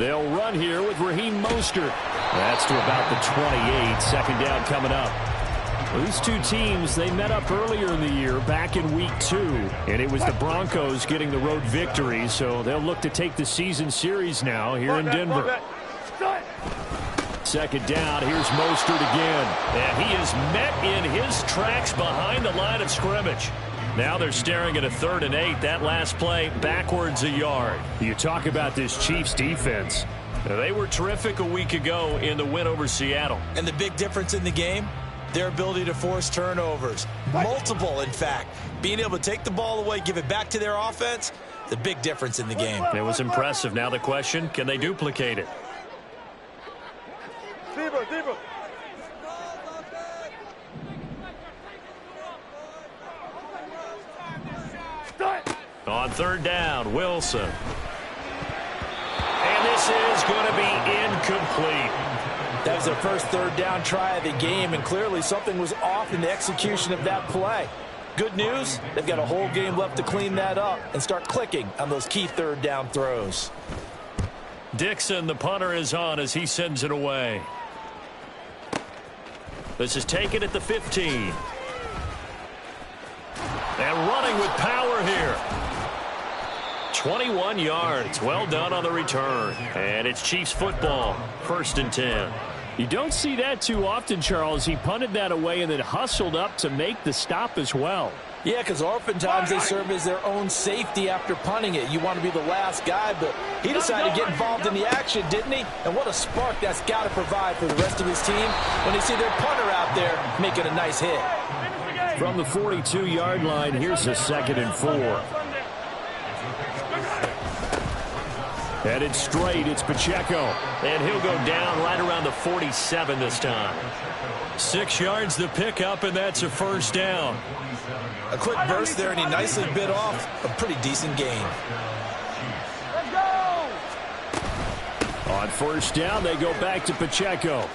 They'll run here with Raheem Mostert. That's to about the 28. Second down coming up. These two teams, they met up earlier in the year, back in Week 2. And it was the Broncos getting the road victory, so they'll look to take the season series now here in Denver. Second down, here's Mostert again. And he is met in his tracks behind the line of scrimmage. Now they're staring at a 3rd and 8. That last play, backwards a yard. You talk about this Chiefs defense. They were terrific a week ago in the win over Seattle. And the big difference in the game? Their ability to force turnovers. Multiple, in fact. Being able to take the ball away, give it back to their offense, the big difference in the game. It was impressive. Now the question, can they duplicate it? Deeper. On 3rd down, Wilson. And this is going to be incomplete. That was their first 3rd down try of the game, and clearly something was off in the execution of that play. Good news, they've got a whole game left to clean that up and start clicking on those key 3rd down throws. Dixon, the punter, is on as he sends it away. This is taken at the 15. And running with power here. 21 yards. Well done on the return. And it's Chiefs football. 1st and 10. You don't see that too often, Charles. He punted that away and then hustled up to make the stop as well. Yeah, because oftentimes they serve as their own safety after punting it. You want to be the last guy, but he decided to get involved in the action, didn't he? And what a spark that's got to provide for the rest of his team when they see their punter out there making a nice hit. From the 42-yard line, here's a 2nd and 4. Headed straight, it's Pacheco. And he'll go down right around the 47 this time. 6 yards the pickup, and that's a 1st down. A quick burst there, and he nicely bit off a pretty decent gain. Let's go! On 1st down, they go back to Pacheco.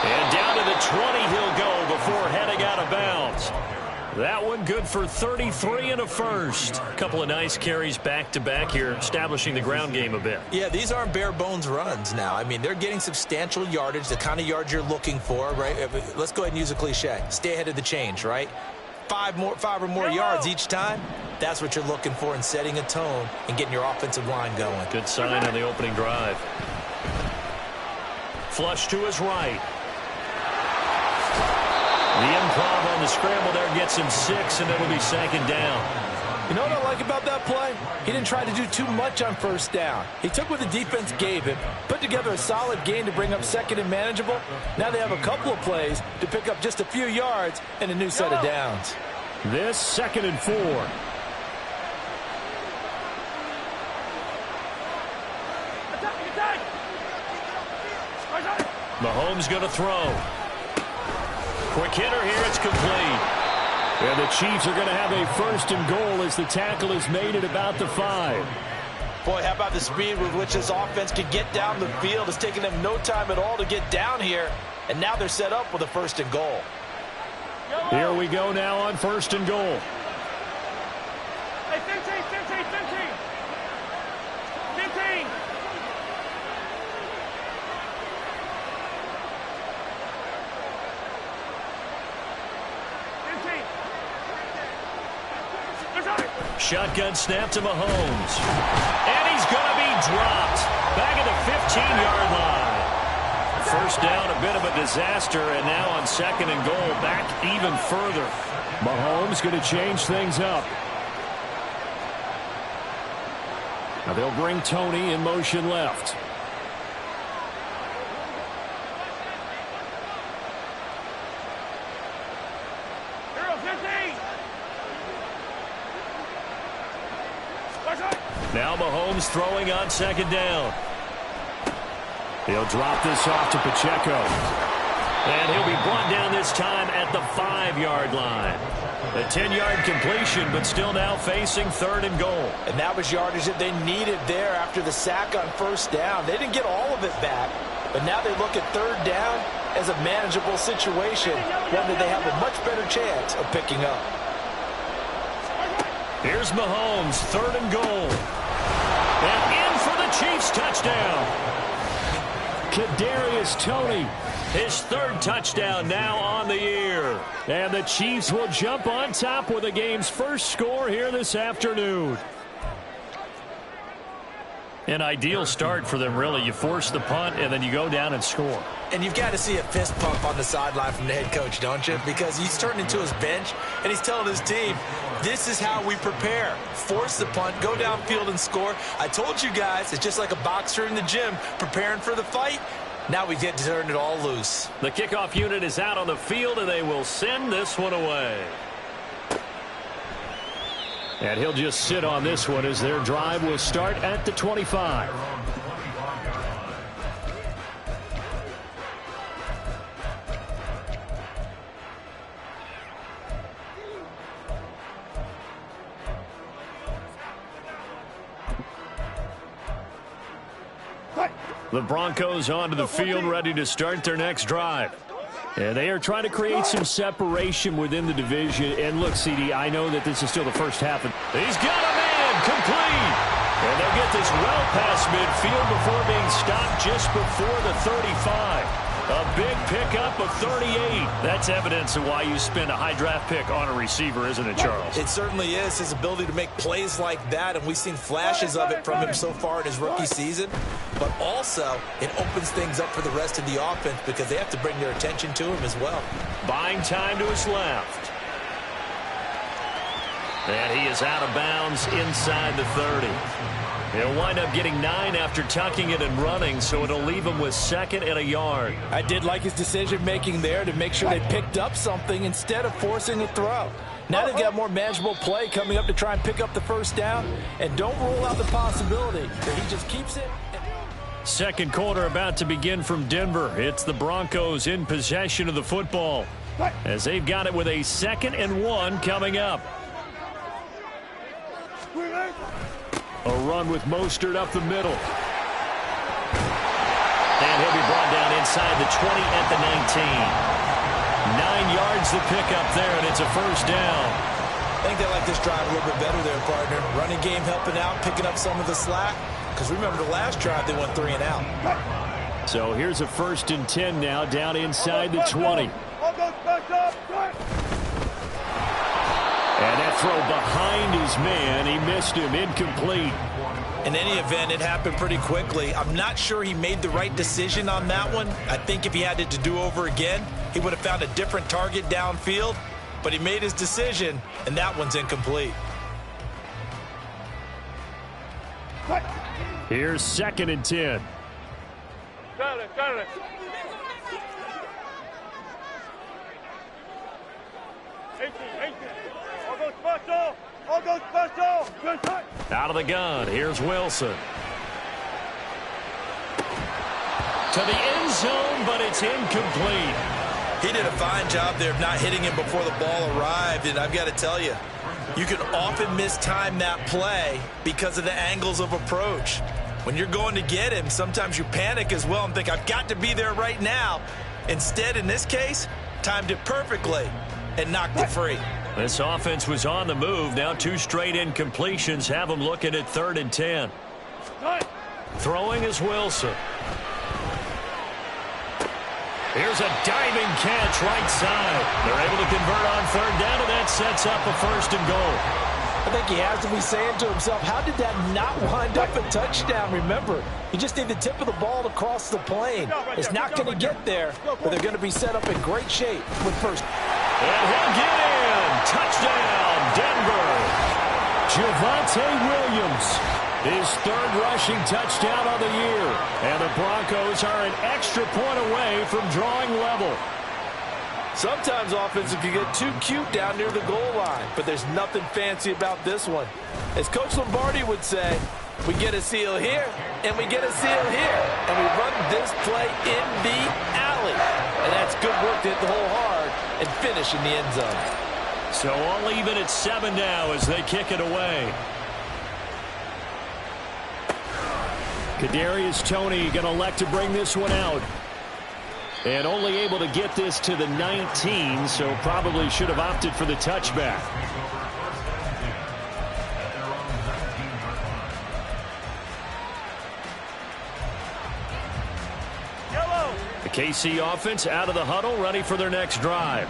And down to the 20 he'll go before heading out of bounds. That one good for 33 and a 1st. A couple of nice carries back-to-back here, establishing the ground game a bit. Yeah, these aren't bare-bones runs now. I mean, they're getting substantial yardage, the kind of yards you're looking for, right? Let's go ahead and use a cliche. Stay ahead of the change, right? 5 or more yards each time. That's what you're looking for in setting a tone and getting your offensive line going. Good sign on the opening drive. Flush to his right. The improv on the scramble there gets him 6, and it'll be 2nd down. You know what I like about that play? He didn't try to do too much on 1st down. He took what the defense gave him, put together a solid game to bring up 2nd and manageable. Now they have a couple of plays to pick up just a few yards and a new set of downs. This 2nd and 4. Mahomes going to throw. Quick hitter here, it's complete. And the Chiefs are going to have a 1st and goal as the tackle is made at about the 5. Boy, how about the speed with which this offense could get down the field? It's taken them no time at all to get down here, and now they're set up with a 1st and goal. Here we go now on 1st and goal. Hey, 15. Shotgun snap to Mahomes. And he's going to be dropped. Back at the 15-yard line. 1st down, a bit of a disaster, and now on 2nd and goal, back even further. Mahomes going to change things up. Now they'll bring Tony in motion left. Now Mahomes throwing on 2nd down. He'll drop this off to Pacheco. And he'll be brought down this time at the 5-yard line. A 10-yard completion, but still now facing 3rd and goal. And that was yardage that they needed there after the sack on 1st down. They didn't get all of it back, but now they look at 3rd down as a manageable situation, one that they have a much better chance of picking up. Here's Mahomes, 3rd and goal. And in for the Chiefs touchdown. Kadarius Toney, his third touchdown now on the year. And the Chiefs will jump on top with the game's first score here this afternoon. An ideal start for them, really. You force the punt, and then you go down and score. And you've got to see a fist pump on the sideline from the head coach, don't you? Because he's turned into his bench, and he's telling his team, this is how we prepare. Force the punt, go downfield and score. I told you guys, it's just like a boxer in the gym preparing for the fight. Now we get to turn it all loose. The kickoff unit is out on the field, and they will send this one away. And he'll just sit on this one as their drive will start at the 25. The Broncos onto the field, ready to start their next drive. And they are trying to create some separation within the division. And look, CD, I know that this is still the first half. He's got a man complete. And they'll get this well past midfield before being stopped just before the 35. A big pickup of 38. That's evidence of why you spend a high draft pick on a receiver, isn't it, Charles? It certainly is. His ability to make plays like that, and we've seen flashes of it from him so far in his rookie season. But also, it opens things up for the rest of the offense because they have to bring their attention to him as well. Buying time to his left. And he is out of bounds inside the 30. He'll wind up getting 9 after tucking it and running, so it'll leave him with 2nd and a yard. I did like his decision-making there to make sure they picked up something instead of forcing a throw. Now they've got more manageable play coming up to try and pick up the first down, and don't rule out the possibility that he just keeps it. Second quarter about to begin from Denver. It's the Broncos in possession of the football as they've got it with a 2nd and 1 coming up. A run with Mostert up the middle. And he'll be brought down inside the 20 at the 19. 9 yards to pick up there, and it's a first down. I think they like this drive a little bit better there, partner. Running game helping out, picking up some of the slack. Because remember the last drive, they went 3 and out. So here's a 1st and 10 now, down inside the 20. And that throw behind his man, he missed him, incomplete. In any event, it happened pretty quickly. I'm not sure he made the right decision on that one. I think if he had it to do over again, he would have found a different target downfield. But he made his decision, and that one's incomplete. Here's 2nd and 10. Got it. All goes special. Out of the gun, here's Wilson. To the end zone, but it's incomplete. He did a fine job there of not hitting him before the ball arrived, and I've got to tell you, you can often mistime that play because of the angles of approach. When you're going to get him, sometimes you panic as well and think, I've got to be there right now. Instead, in this case, timed it perfectly and knocked it free. This offense was on the move. Now 2 straight incompletions have them looking at 3rd and 10. Throwing is Wilson. Here's a diving catch right side. They're able to convert on 3rd down, and that sets up a 1st and goal. I think he has to be saying to himself, how did that not wind up a touchdown? Remember, you just need the tip of the ball to cross the plane. It's not going to get there, but they're going to be set up in great shape with first. And he'll get in. Touchdown, Denver. Javonte Williams, his 3rd rushing touchdown of the year. And the Broncos are an extra point away from drawing level. Sometimes offenses can get too cute down near the goal line, but there's nothing fancy about this one. As Coach Lombardi would say, we get a seal here, and we get a seal here, and we run this play in the alley. And that's good work to hit the hole hard and finish in the end zone. So all even at 7 now as they kick it away. Kadarius Toney going to elect to bring this one out. And only able to get this to the 19, so probably should have opted for the touchback. KC offense out of the huddle, ready for their next drive.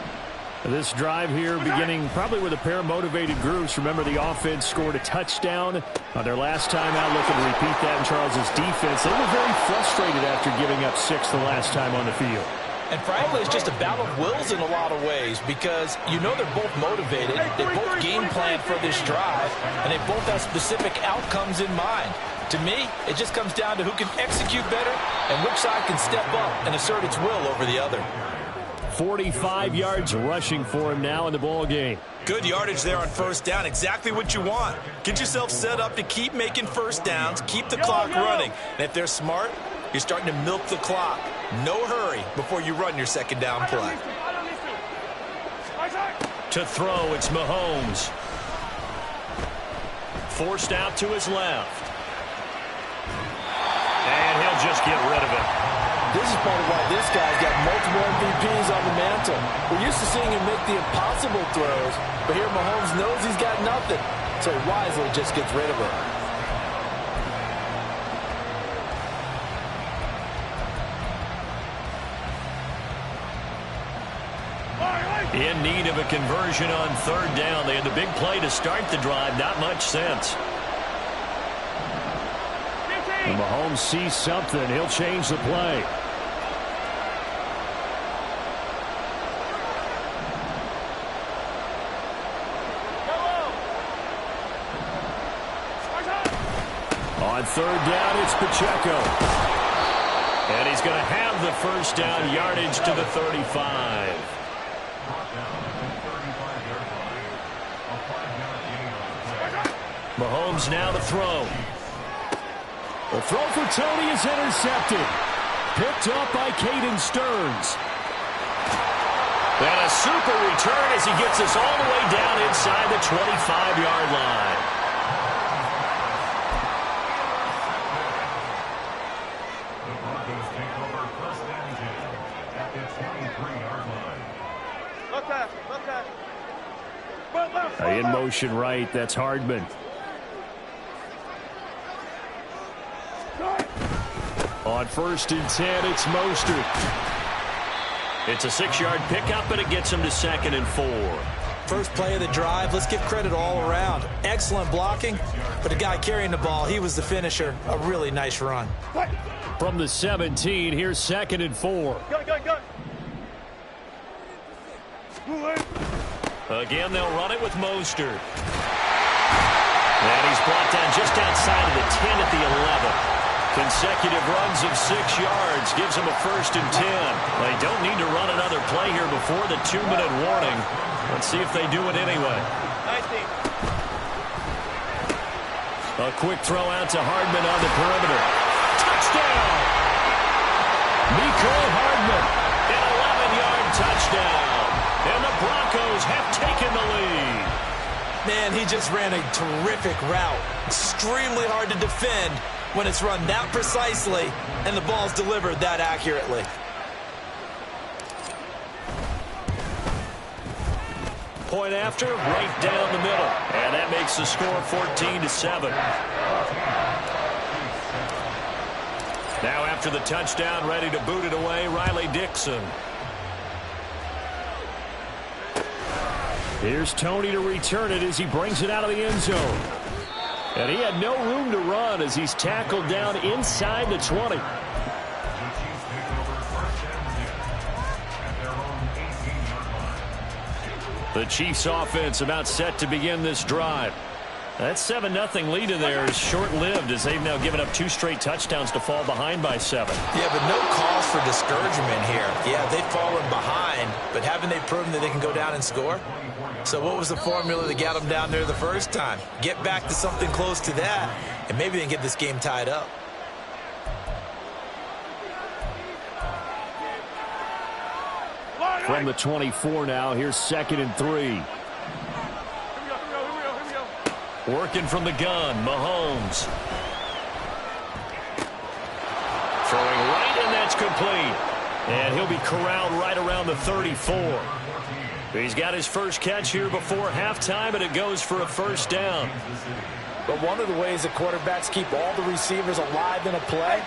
This drive here beginning probably with a pair of motivated groups. Remember, the offense scored a touchdown on their last time out, looking to repeat that in Charles' defense. They were very frustrated after giving up 6 the last time on the field. And frankly, it's just a battle of wills in a lot of ways because you know they're both motivated, they both game plan for this drive, and they both have specific outcomes in mind. To me, it just comes down to who can execute better and which side can step up and assert its will over the other. 45 yards rushing for him now in the ball game. Good yardage there on first down. Exactly what you want. Get yourself set up to keep making first downs, keep the clock running. And if they're smart, you're starting to milk the clock. No hurry before you run your second down play. To throw, it's Mahomes. Forced out to his left. And he'll just get rid of it. This is part of why this guy's got multiple MVPs on the mantle. We're used to seeing him make the impossible throws, but here Mahomes knows he's got nothing, so he wisely just gets rid of it. In need of a conversion on third down. They had the big play to start the drive. Not much sense. And Mahomes sees something. He'll change the play. On third down, it's Pacheco. And he's going to have the first down, yardage to the 35. Mahomes now to throw. The throw for Tony is intercepted. Picked up by Caden Stearns. And a super return as he gets us all the way down inside the 25-yard line. In motion right, that's Hardman. On 1st and 10, it's Mostert. It's a 6-yard pickup, but it gets him to 2nd and 4. First play of the drive, let's give credit all around. Excellent blocking, but the guy carrying the ball, he was the finisher. A really nice run. From the 17, here's 2nd and 4. Go. Again, they'll run it with Mostert. And he's brought down just outside of the 10 at the 11. Consecutive runs of 6 yards gives him a 1st and 10. They don't need to run another play here before the 2-minute warning. Let's see if they do it anyway. A quick throw out to Hardman on the perimeter. Touchdown! Mecole Hardman, an 11-yard touchdown. And the Broncos have taken the lead. Man, he just ran a terrific route. Extremely hard to defend when it's run that precisely and the ball's delivered that accurately. Point after, right down the middle. And that makes the score 14-7. Now after the touchdown, ready to boot it away, Riley Dixon. Here's Tony to return it as he brings it out of the end zone. And he had no room to run as he's tackled down inside the 20. The Chiefs offense about set to begin this drive. That 7-0 lead in there is short-lived as they've now given up 2 straight touchdowns to fall behind by 7. Yeah, but no cause for discouragement here. Yeah, they've fallen behind, but haven't they proven that they can go down and score? So what was the formula that got them down there the first time? Get back to something close to that, and maybe they can get this game tied up. From the 24 now, here's 2nd and 3. Working from the gun, Mahomes. Throwing right, and that's complete. And he'll be corralled right around the 34. He's got his first catch here before halftime, and it goes for a 1st down. But one of the ways that quarterbacks keep all the receivers alive in a play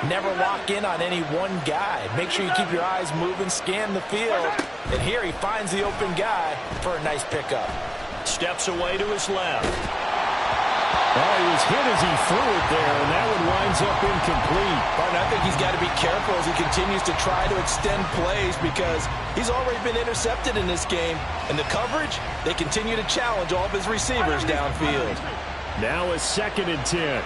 Never lock in on any one guy. Make sure you keep your eyes moving, scan the field. And here he finds the open guy for a nice pickup. Steps away to his left. Oh, he was hit as he threw it there, and that one winds up incomplete. But I think he's got to be careful as he continues to try to extend plays because he's already been intercepted in this game. And the coverage, they continue to challenge all of his receivers downfield. Now a 2nd and 10.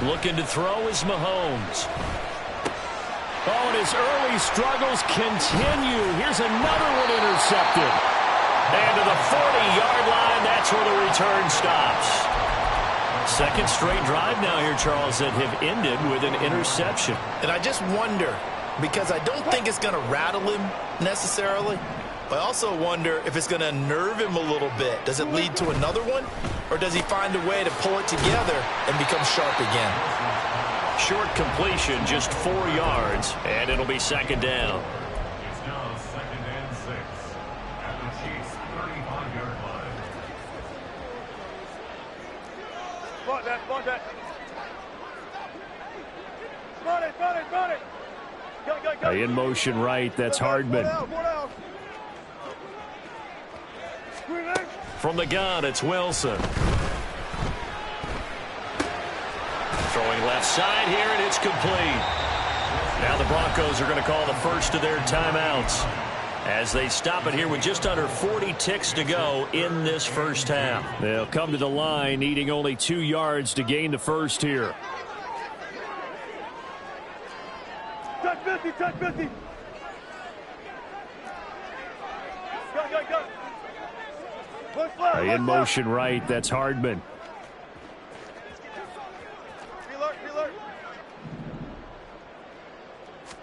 Looking to throw is Mahomes. Oh, and his early struggles continue. Here's another one intercepted. And to the 40-yard line, that's where the return stops. Second straight drive now here, Charles, that have ended with an interception. And I just wonder, because I don't think it's going to rattle him necessarily, but I also wonder if it's going to nerve him a little bit. Does it lead to another one? Or does he find a way to pull it together and become sharp again? Short completion, just 4 yards, and it'll be 2nd down. It's now 2nd and 6 at the Chiefs' 35-yard line. Spot that, spot that. Spot it. Go. In motion right, that's Hardman. From the gun, it's Wilson. Throwing left side here, and it's complete. Now the Broncos are going to call the first of their timeouts as they stop it here with just under 40 ticks to go in this first half. They'll come to the line needing only 2 yards to gain the first here. Touch 50. Go. In motion right, that's Hardman.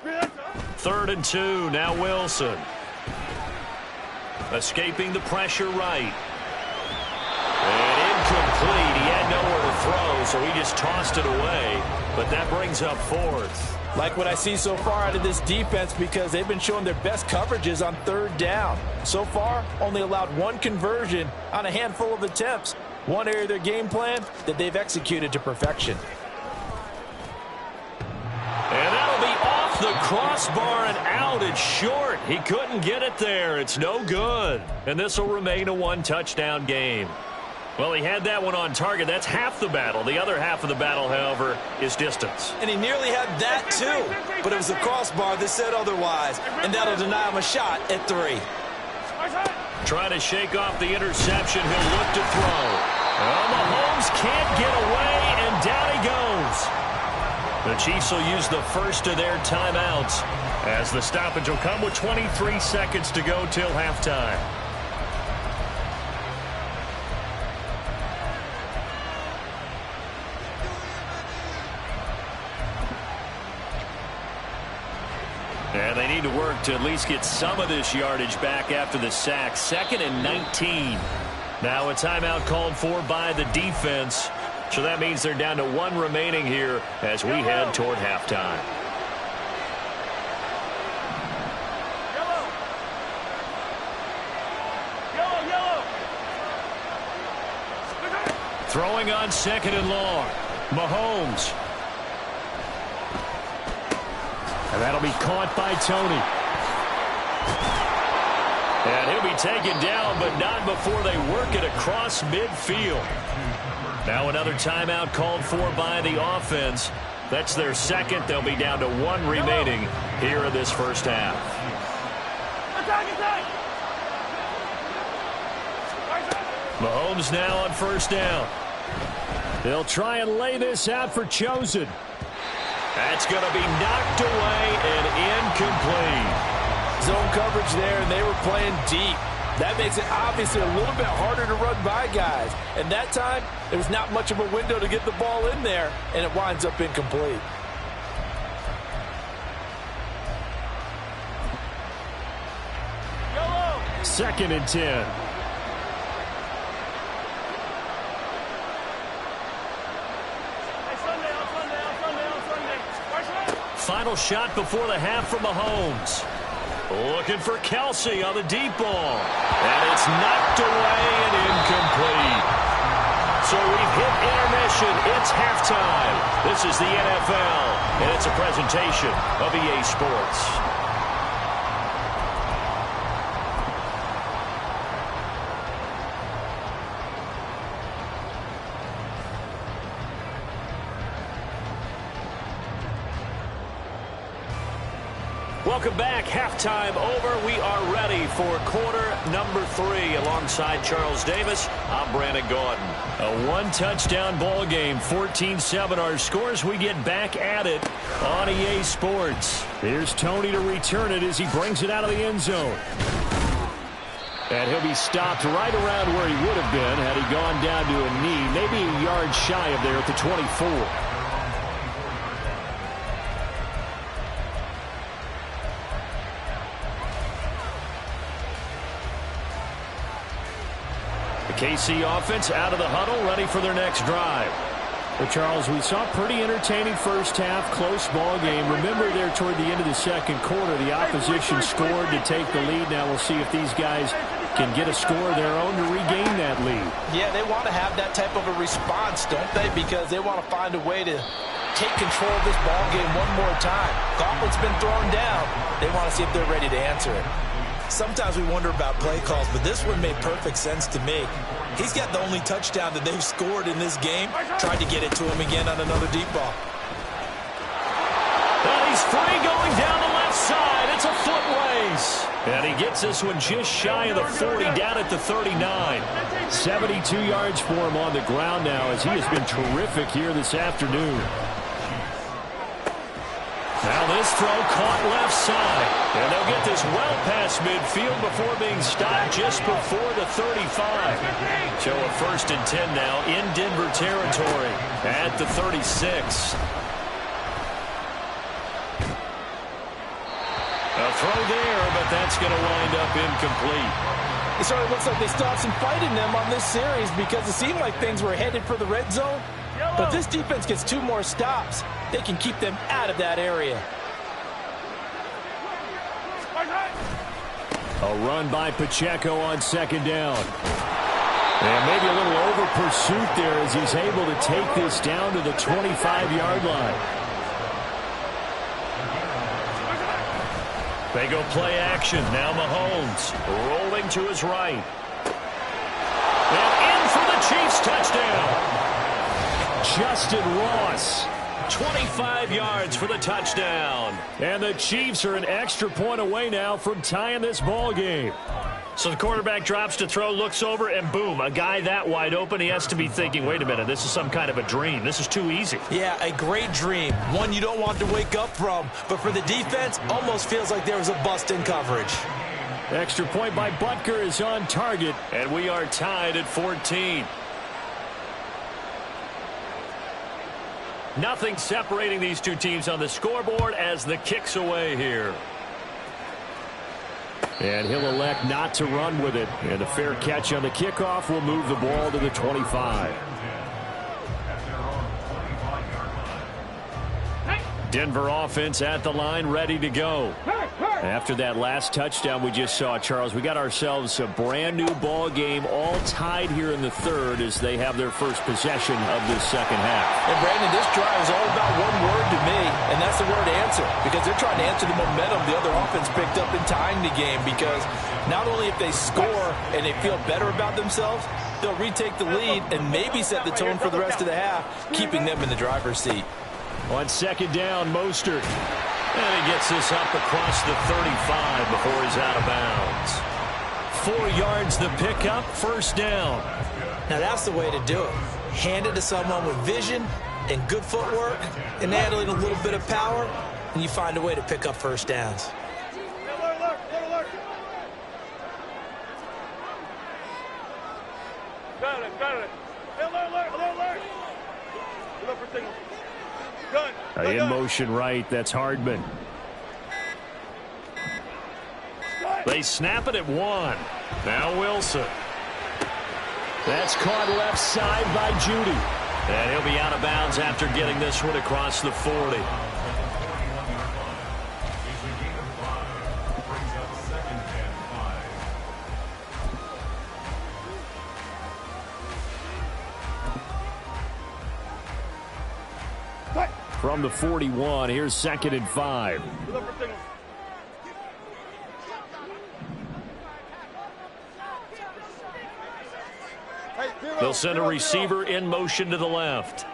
Reload. 3rd and 2, now Wilson. Escaping the pressure right. And incomplete. He had nowhere to throw, so he just tossed it away. But that brings up 4th. Like what I see so far out of this defense because they've been showing their best coverages on 3rd down. So far, only allowed 1 conversion on a handful of attempts. One area of their game plan that they've executed to perfection. And that'll be off the crossbar and out. It's short. He couldn't get it there. It's no good. And this will remain a 1-touchdown game. Well, he had that one on target. That's half the battle. The other half of the battle, however, is distance. And he nearly had that too. But it was the crossbar that said otherwise. And that'll deny him a shot at 3. Trying to shake off the interception. He'll look to throw. Well, Mahomes can't get away, and down he goes. The Chiefs will use the first of their timeouts as the stoppage will come with 23 seconds to go till halftime. And they need to work to at least get some of this yardage back after the sack. 2nd and 19. Now a timeout called for by the defense. So that means they're down to 1 remaining here as we head toward halftime. Yellow. Throwing on 2nd and long. Mahomes. And that'll be caught by Tony. And he'll be taken down, but not before they work it across midfield. Now another timeout called for by the offense. That's their 2nd. They'll be down to 1 remaining here in this first half. Attack! Mahomes now on 1st down. They'll try and lay this out for Chosen. That's going to be knocked away and incomplete. Zone coverage there, and they were playing deep. That makes it obviously a little bit harder to run by guys. And that time, there was not much of a window to get the ball in there, and it winds up incomplete. Yellow. 2nd and 10. Final shot before the half from Mahomes. Looking for Kelsey on the deep ball. And it's knocked away and incomplete. So we've hit intermission. It's halftime. This is the NFL, and it's a presentation of EA Sports. Welcome back. Halftime over. We are ready for quarter number 3. Alongside Charles Davis, I'm Brandon Gaudin. A one-touchdown ball game, 14-7 our scores. We get back at it on EA Sports. Here's Tony to return it as he brings it out of the end zone. And he'll be stopped right around where he would have been had he gone down to a knee, maybe a yard shy of there at the 24. KC offense out of the huddle, ready for their next drive. Well, Charles, we saw a pretty entertaining first half, close ball game. Remember there toward the end of the second quarter, the opposition scored to take the lead. Now we'll see if these guys can get a score of their own to regain that lead. Yeah, they want to have that type of a response, don't they? Because they want to find a way to take control of this ball game one more time. Gauntlet's been thrown down. They want to see if they're ready to answer it. Sometimes we wonder about play calls, but this one made perfect sense to me. He's got the only touchdown that they've scored in this game. Tried to get it to him again on another deep ball. And he's free going down the left side. It's a foot race. And he gets this one just shy of the 40, down at the 39. 72 yards for him on the ground now as he has been terrific here this afternoon. Now this throw caught left side. And they'll get this well past midfield before being stopped just before the 35. So a 1st and 10 now in Denver territory at the 36. A throw there, but that's going to wind up incomplete. It sort of looks like they still have some fight in them on this series because it seemed like things were headed for the red zone. But this defense gets 2 more stops. They can keep them out of that area. A run by Pacheco on 2nd down. And maybe a little over pursuit there as he's able to take this down to the 25-yard line. They go play action. Now Mahomes rolling to his right. And in for the Chiefs touchdown. Justin Ross, 25 yards for the touchdown. And the Chiefs are an extra point away now from tying this ball game. So the quarterback drops to throw, looks over, and boom, a guy that wide open, he has to be thinking, wait a minute, this is some kind of a dream. This is too easy. Yeah, a great dream. One you don't want to wake up from. But for the defense, almost feels like there was a bust in coverage. Extra point by Butker is on target, and we are tied at 14. Nothing separating these two teams on the scoreboard as the kick's away here. And he'll elect not to run with it. And a fair catch on the kickoff will move the ball to the 25. Denver offense at the line, ready to go. After that last touchdown we just saw, Charles, we got ourselves a brand new ball game, all tied here in the 3rd as they have their first possession of this second half. And Brandon, this drive is all about one word to me, and that's the word answer, because they're trying to answer the momentum the other offense picked up in tying the game, because not only if they score and they feel better about themselves, they'll retake the lead and maybe set the tone for the rest of the half, keeping them in the driver's seat. On 2nd down, Mostert. And he gets this up across the 35 before he's out of bounds. 4 yards the pickup, 1st down. Now that's the way to do it. Hand it to someone with vision and good footwork, and add a little bit of power, and you find a way to pick up 1st downs. Got it. Alert. Look for signal. Gun. In motion right, that's Hardman. They snap it at 1. Now Wilson. That's caught left side by Judy. And he'll be out of bounds after getting this one across the 40. from the 41. Here's 2nd and 5. They'll send a receiver in motion to the left.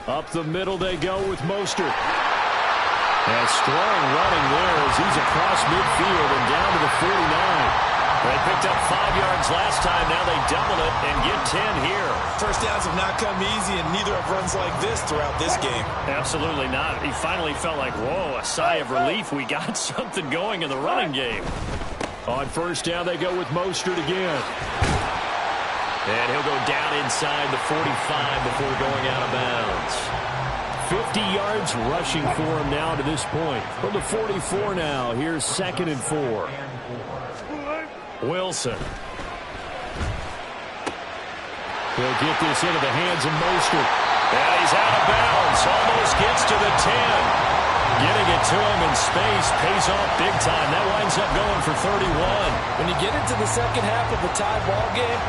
Up the middle they go with Mostert. And strong running there as he's across midfield and down to the 49. They picked up 5 yards last time. Now they double it and get 10 here. First downs have not come easy, and neither have runs like this throughout this game. Absolutely not. He finally felt like, whoa, a sigh of relief. We got something going in the running game. On first down, they go with Mostert again. And he'll go down inside the 45 before going out of bounds. 50 yards rushing for him now to this point. From the 44 now, here's 2nd and 4. Wilson. He'll get this into the hands of Mostert. And he's out of bounds. Almost gets to the 10. Getting it to him in space pays off big time. That winds up going for 31. When you get into the second half of the tie ball game,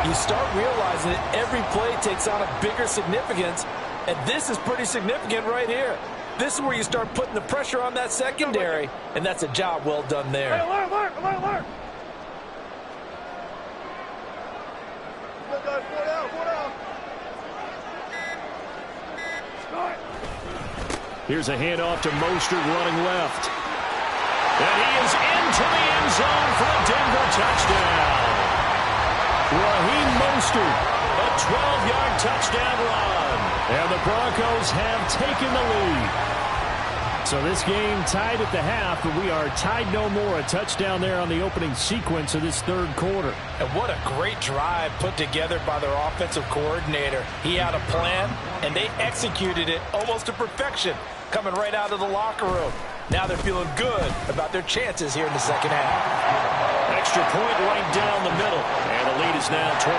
you start realizing that every play takes on a bigger significance, and this is pretty significant right here. This is where you start putting the pressure on that secondary, and that's a job well done there. Alert. Here's a handoff to Mostert running left. And he is into the end zone for a Denver touchdown. Raheem Mostert, a 12-yard touchdown run. And the Broncos have taken the lead. So this game tied at the half, but we are tied no more. A touchdown there on the opening sequence of this third quarter. And what a great drive put together by their offensive coordinator. He had a plan, and they executed it almost to perfection, coming right out of the locker room. Now they're feeling good about their chances here in the second half. Extra point right down the middle. And the lead is now 21-14.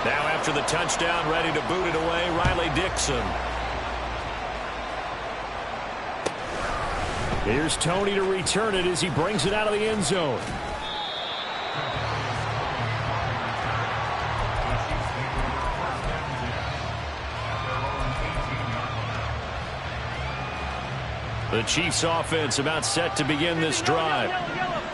Now after the touchdown, ready to boot it away, Riley Dixon. Here's Tony to return it as he brings it out of the end zone. The Chiefs offense about set to begin this drive.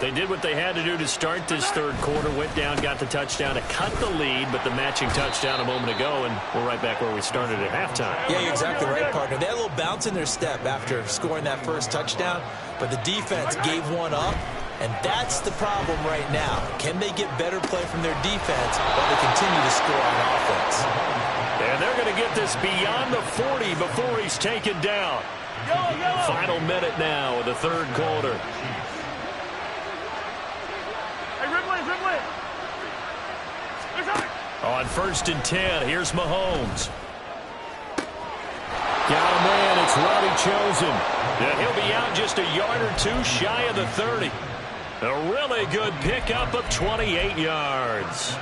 They did what they had to do to start this third quarter. Went down, got the touchdown to cut the lead, but the matching touchdown a moment ago, and we're right back where we started at halftime. Yeah, you're exactly right, partner. They had a little bounce in their step after scoring that first touchdown, but the defense gave one up, and that's the problem right now. Can they get better play from their defense while they continue to score on offense? And they're going to get this beyond the 40 before he's taken down. Final minute now of the third quarter. On 1st and 10, here's Mahomes. Got a man, it's Robbie Chosen. And he'll be out just a yard or two shy of the 30. A really good pickup of 28 yards.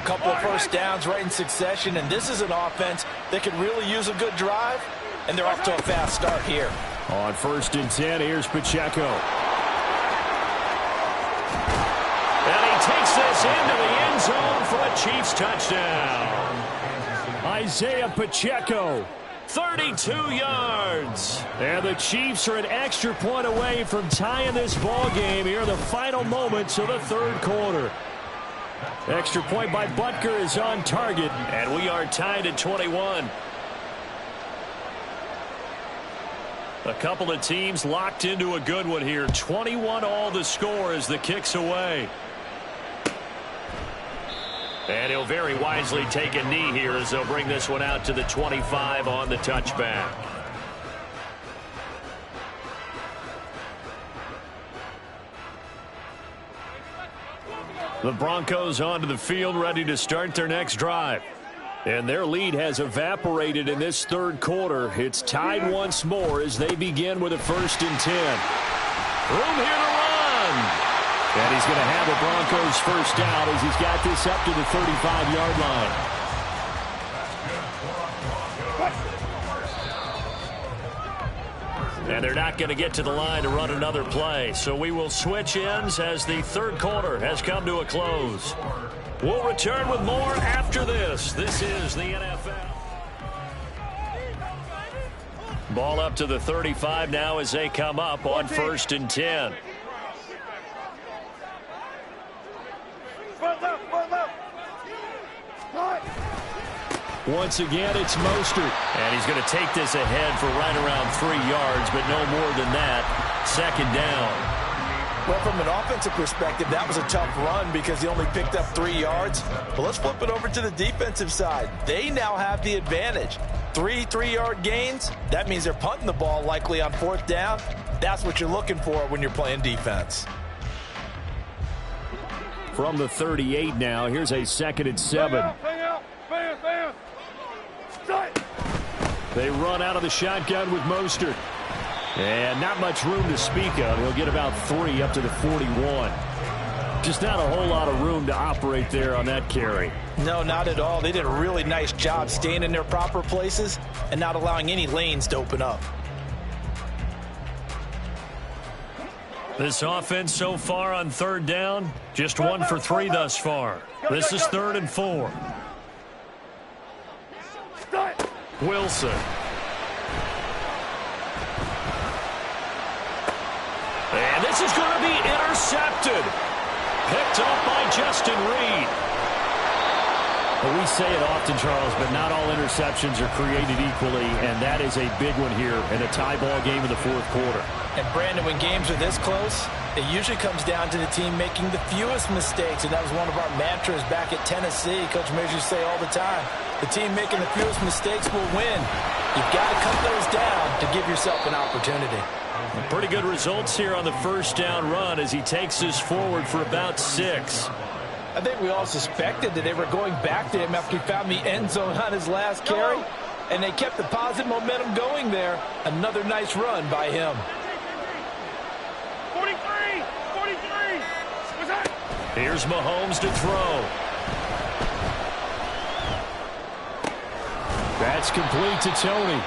Couple of first downs right in succession, and this is an offense that could really use a good drive, and they're off to a fast start here. On 1st and 10, here's Pacheco. And he takes this into the end zone for a Chiefs touchdown. Isaiah Pacheco, 32 yards. And the Chiefs are an extra point away from tying this ball game here in the final moments of the third quarter. Extra point by Butker is on target, and we are tied at 21. A couple of teams locked into a good one here. 21 all the score as the kick's away. And he'll very wisely take a knee here as they'll bring this one out to the 25 on the touchback. The Broncos onto the field, ready to start their next drive. And their lead has evaporated in this third quarter. It's tied once more as they begin with a 1st and 10. Room here to run. And he's going to have a Broncos first down as he's got this up to the 35-yard line. And they're not going to get to the line to run another play. So we will switch ends as the third quarter has come to a close. We'll return with more after this. This is the NFL. Ball up to the 35 now as they come up on 1st and 10. Once again, it's Mostert. And he's going to take this ahead for right around 3 yards, but no more than that. 2nd down. Well, from an offensive perspective, that was a tough run because he only picked up 3 yards. But let's flip it over to the defensive side. They now have the advantage. 3 3-yard gains. That means they're punting the ball likely on 4th down. That's what you're looking for when you're playing defense. From the 38 now, here's a 2nd and 7. They run out of the shotgun with Mostert. And not much room to speak of. He'll get about 3 up to the 41. Just not a whole lot of room to operate there on that carry. No, not at all. They did a really nice job staying in their proper places and not allowing any lanes to open up. This offense so far on 3rd down, just 1 for 3 thus far. This is 3rd and 4. Wilson. And this is going to be intercepted. Picked up by Justin Reed. Well, we say it often, Charles, but not all interceptions are created equally, and that is a big one here in a tie ball game in the 4th quarter. And, Brandon, when games are this close, it usually comes down to the team making the fewest mistakes, and that was one of our mantras back at Tennessee. Coach Mears used to say all the time, the team making the fewest mistakes will win. You've got to cut those down to give yourself an opportunity. Pretty good results here on the 1st down run as he takes this forward for about 6. I think we all suspected that they were going back to him after he found the end zone on his last carry, and they kept the positive momentum going there. Another nice run by him. 43! What's that? Here's Mahomes to throw. That's complete to Tony.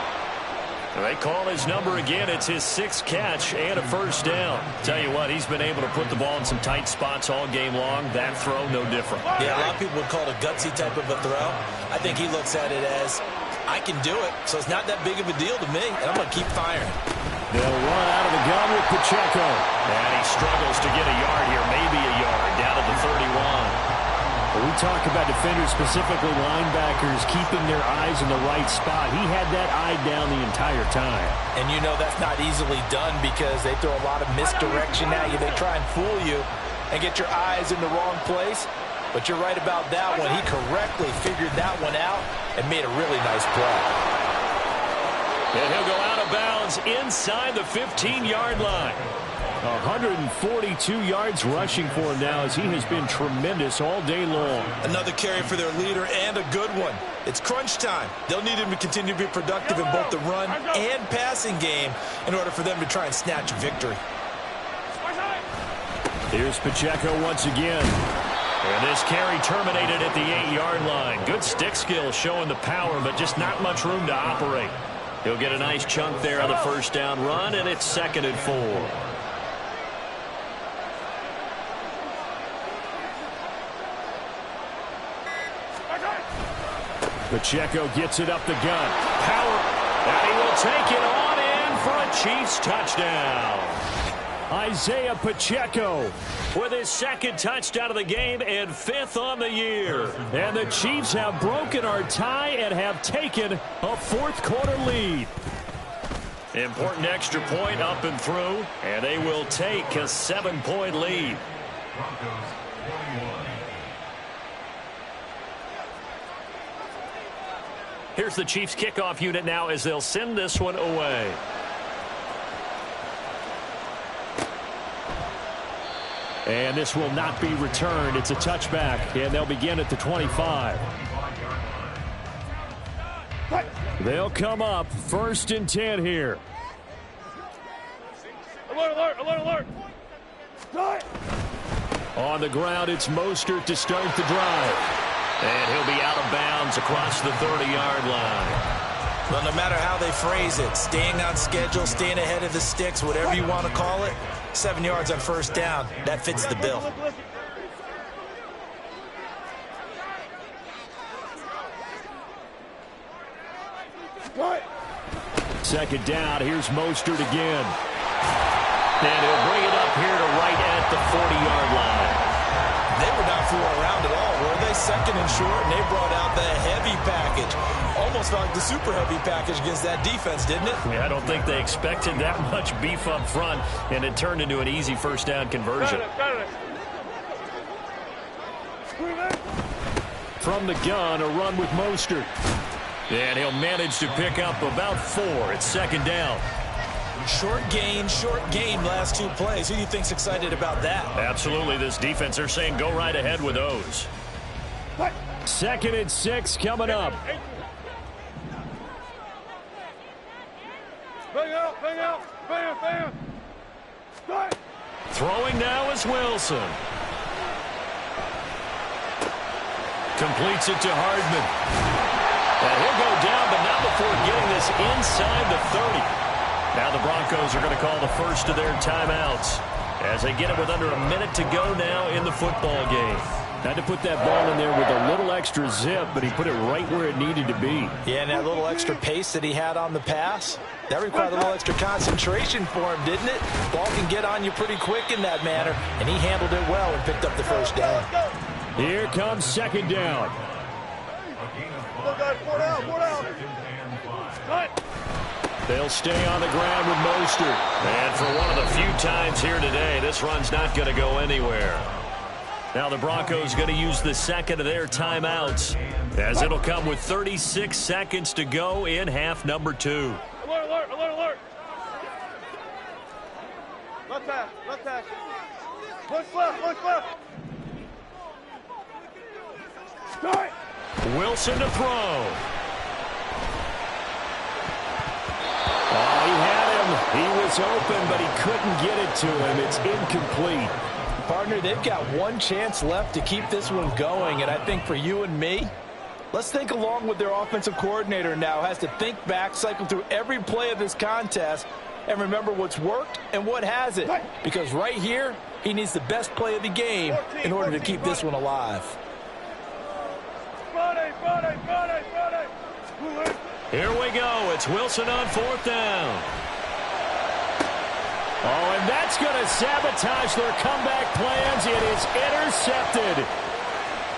They call his number again. It's his 6th catch and a 1st down. Tell you what, he's been able to put the ball in some tight spots all game long. That throw, no different. Yeah, a lot of people would call it a gutsy type of a throw. I think he looks at it as, I can do it, so it's not that big of a deal to me, and I'm going to keep firing. They'll run out of the gun with Pacheco. And he struggles to get a yard here, maybe a yard, down to the 31. We talk about defenders, specifically linebackers, keeping their eyes in the right spot. He had that eye down the entire time. And you know that's not easily done because they throw a lot of misdirection at you. They try and fool you and get your eyes in the wrong place. But you're right about that one. He correctly figured that one out and made a really nice play. And he'll go out of bounds inside the 15-yard line. 142 yards rushing for him now as he has been tremendous all day long. Another carry for their leader and a good one. It's crunch time. They'll need him to continue to be productive in both the run and passing game in order for them to try and snatch a victory. Here's Pacheco once again. And this carry terminated at the 8-yard line. Good stick skill showing the power, but just not much room to operate. He'll get a nice chunk there on the 1st down run, and it's 2nd and 4. Pacheco gets it up the gun. Power. And he will take it on in for a Chiefs touchdown. Isaiah Pacheco with his 2nd touchdown of the game and 5th on the year. And the Chiefs have broken our tie and have taken a 4th quarter lead. Important extra point up and through, and they will take a 7-point lead. Broncos 21. Here's the Chiefs kickoff unit now as they'll send this one away. And this will not be returned. It's a touchback, and they'll begin at the 25. They'll come up 1st and 10 here. Alert, alert, alert, alert. On the ground, it's Mostert to start the drive. And he'll be out of bounds across the 30-yard line. Well, no matter how they phrase it, staying on schedule, staying ahead of the sticks, whatever you want to call it, 7 yards on 1st down, that fits the bill. Second down. Here's Mostert again. And he'll bring it up here to right at the 40-yard line. They were not fooling around at all, were they? Second and short, and they brought out the heavy package. Almost like the super heavy package against that defense, didn't it? Yeah, I don't think they expected that much beef up front, and it turned into an easy first down conversion. From the gun, a run with Mostert. And he'll manage to pick up about 4 at second down. Short gain last 2 plays. Who do you think's excited about that? Absolutely. This defense, they're saying go right ahead with those. 2nd and 6 coming up. Bang out. Throwing now is Wilson. Completes it to Hardman. And he'll go down, but not before getting this inside the 30. Now the Broncos are going to call the first of their timeouts as they get it with under a minute to go now in the football game. Had to put that ball in there with a little extra zip, but he put it right where it needed to be. Yeah, and that little extra pace that he had on the pass, that required a little extra concentration for him, didn't it? Ball can get on you pretty quick in that manner, and he handled it well and picked up the first down. Here comes second down. They'll stay on the ground with Mostert. And for one of the few times here today, this run's not going to go anywhere. Now the Broncos going to use the second of their timeouts, as it'll come with 36 seconds to go in half number 2. Alert. Left pass. Push left. Wilson to throw. Oh, he had him. He was open, but he couldn't get it to him. It's incomplete. Partner, they've got one chance left to keep this one going, and I think for you and me, let's think along with their offensive coordinator now. Has to think back, cycle through every play of this contest, and remember what's worked and what hasn't. Because right here, he needs the best play of the game in order to keep this one alive. Here we go. It's Wilson on 4th down. Oh, and that's going to sabotage their comeback plans. It is intercepted.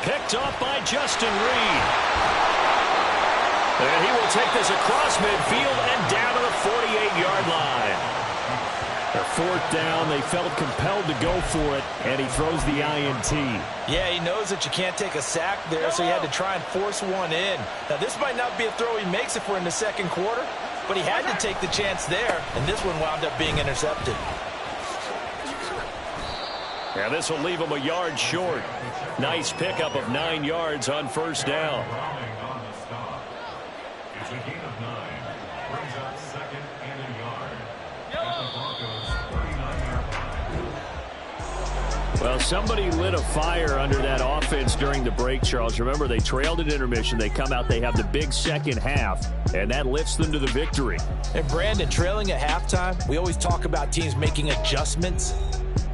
Picked off by Justin Reed. And he will take this across midfield and down to the 48-yard line. Their 4th down, they felt compelled to go for it, and he throws the INT. Yeah, he knows that you can't take a sack there, so he had to try and force one in. Now, this might not be a throw he makes if we're in the second quarter, but he had to take the chance there, and this one wound up being intercepted. Yeah, this will leave him a yard short. Nice pickup of 9 yards on first down. It's a gain of 9. Brings up 2nd and a yard. At the Broncos' 39-yard line. Well, somebody lit a fire under that offense during the break, Charles. Remember, they trailed at intermission. They come out, they have the big second half, and that lifts them to the victory. And Brandon, trailing at halftime, we always talk about teams making adjustments.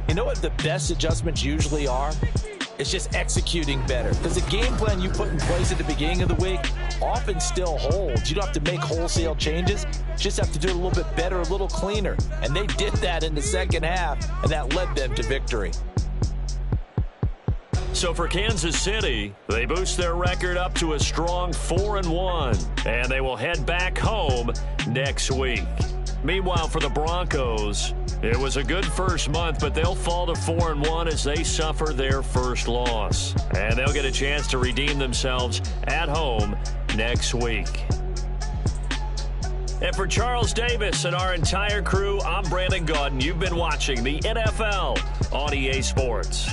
You know what the best adjustments usually are? It's just executing better. Because the game plan you put in place at the beginning of the week often still holds. You don't have to make wholesale changes. You just have to do it a little bit better, a little cleaner. And they did that in the second half, and that led them to victory. So for Kansas City, they boost their record up to a strong 4-1, and they will head back home next week. Meanwhile, for the Broncos, it was a good first month, but they'll fall to 4-1 as they suffer their first loss. And they'll get a chance to redeem themselves at home next week. And for Charles Davis and our entire crew, I'm Brandon Gaudin. You've been watching the NFL on EA Sports.